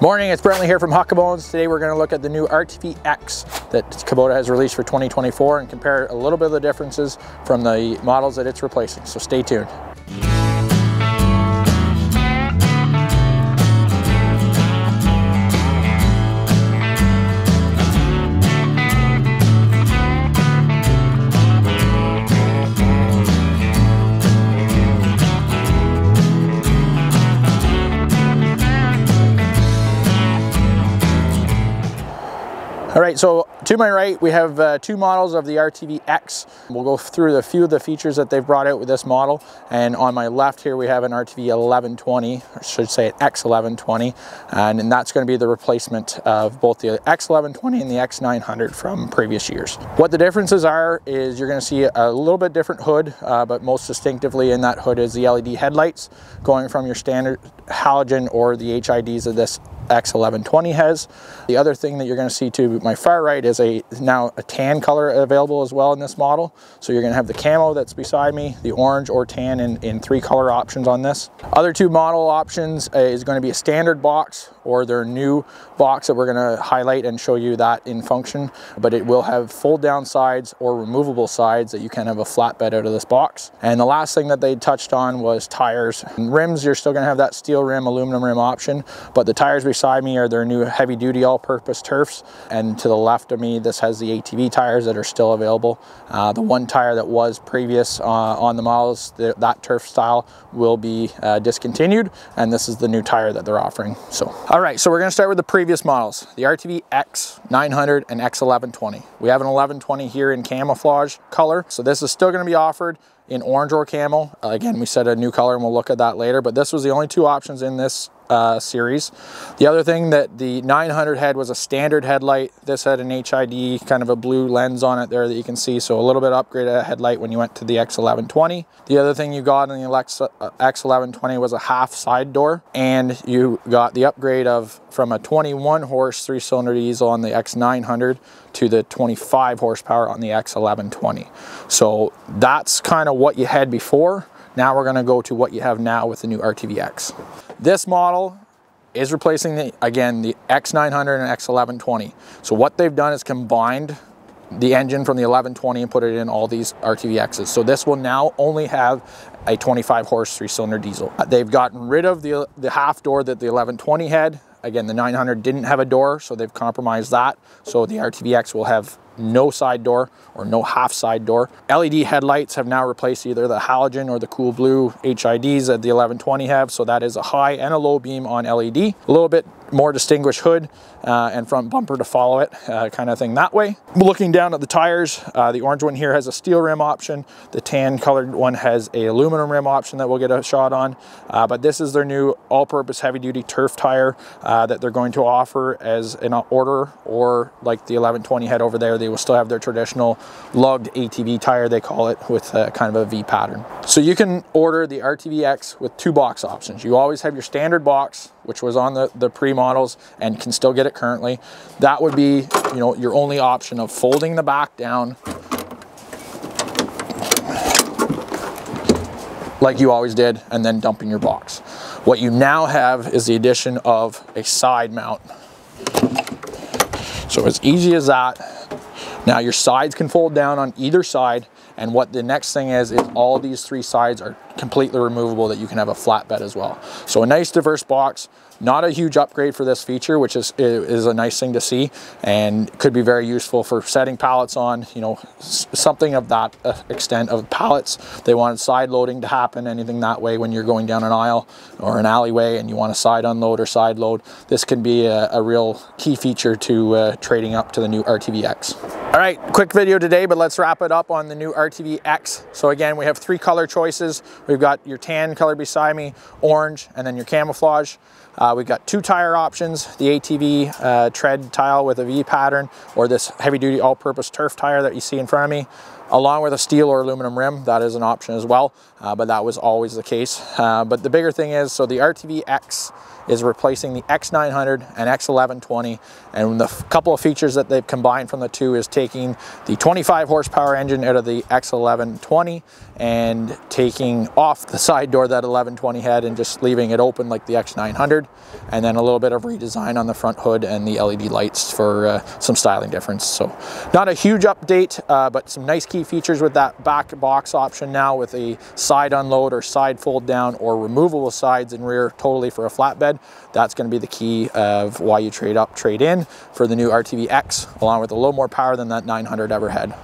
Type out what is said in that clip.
Morning, it's Brentley here from Huckabones. Today we're going to look at the new RTV-X that Kubota has released for 2024 and compare a little bit of the differences from the models that it's replacing, so stay tuned. All right, so to my right, we have two models of the RTV-X. We'll go through a few of the features that they've brought out with this model. And on my left here, we have an RTV-1120, or I should say an X1120. And that's going to be the replacement of both the X1120 and the X900 from previous years. What the differences are is you're going to see a little bit different hood, but most distinctively in that hood is the LED headlights going from your standard halogen or the HIDs of this X1120 has. The other thing that you're going to see to my far right is now a tan color available as well in this model. So you're going to have the camo that's beside me, the orange or tan in three color options on this. Other two model options is going to be a standard box or their new box that we're going to highlight and show you that in function, but it will have fold down sides or removable sides that you can have a flatbed out of this box. And the last thing that they touched on was tires. And rims, you're still going to have that steel rim, aluminum rim option, but the tires beside me are their new heavy duty all-purpose turfs, and to the left of me this has the ATV tires that are still available. The one tire that was previous on the models, that turf style, will be discontinued, and this is the new tire that they're offering. So all right, so we're going to start with the previous models, the RTV-X 900 and X1120. We have an 1120 here in camouflage color, so this is still going to be offered in orange or camo. Again, we said a new color and we'll look at that later, but this was the only two options in this series. The other thing that the 900 had was a standard headlight. This had an HID, kind of a blue lens on it there that you can see, so a little bit upgraded headlight when you went to the X1120. The other thing you got in the X1120 was a half side door, and you got the upgrade from a 21 horse 3-cylinder diesel on the X900 to the 25 horsepower on the X1120. So that's kind of what you had before. Now we're going to go to what you have now with the new RTV-X. This model is replacing the X900 and X1120. So what they've done is combined the engine from the 1120 and put it in all these RTV-Xs. So this will now only have a 25 horse 3-cylinder diesel. They've gotten rid of the half door that the 1120 had. Again, the 900 didn't have a door, so they've compromised that. So the RTV-X will have no side door or no half side door. LED headlights have now replaced either the halogen or the cool blue HIDs that the 1120 have. So that is a high and a low beam on LED. A little bit more distinguished hood and front bumper to follow it, kind of thing that way. Looking down at the tires, the orange one here has a steel rim option. The tan colored one has a aluminum rim option that we'll get a shot on. But this is their new all-purpose heavy-duty turf tire that they're going to offer as an order, or like the 1120 had over there, they will still have their traditional lugged ATV tire, they call it, with kind of a V pattern. So you can order the RTV-X with two box options. You always have your standard box, which was on the pre-models and can still get it currently. That would be, your only option of folding the back down like you always did and then dumping your box. What you now have is the addition of a side mount. So as easy as that. Now your sides can fold down on either side, and what the next thing is all these three sides are completely removable, that you can have a flatbed as well. So a nice diverse box, not a huge upgrade for this feature, which is a nice thing to see, and could be very useful for setting pallets on, something of that extent of pallets. They wanted side loading to happen, anything that way when you're going down an aisle or an alleyway and you want to side unload or side load. This can be a real key feature to trading up to the new RTV-X. All right, quick video today, but let's wrap it up on the new RTV-X. So again, we have three color choices. We've got your tan color beside me, orange, and then your camouflage. We've got two tire options, the ATV tread tile with a V pattern, or this heavy duty all-purpose turf tire that you see in front of me, along with a steel or aluminum rim. That is an option as well. but that was always the case. But the bigger thing is, so the RTV-X is replacing the X900 and X1120, and the couple of features that they've combined from the two is taking the 25 horsepower engine out of the X1120 and taking off the side door that 1120 had and just leaving it open like the X900, and then a little bit of redesign on the front hood and the LED lights for some styling difference. So not a huge update, but some nice key features with that back box option now, with a side unload or side fold down or removable sides and rear totally for a flatbed. That's going to be the key of why you trade up, trade in for the new RTV-X, along with a little more power than that 900 ever had.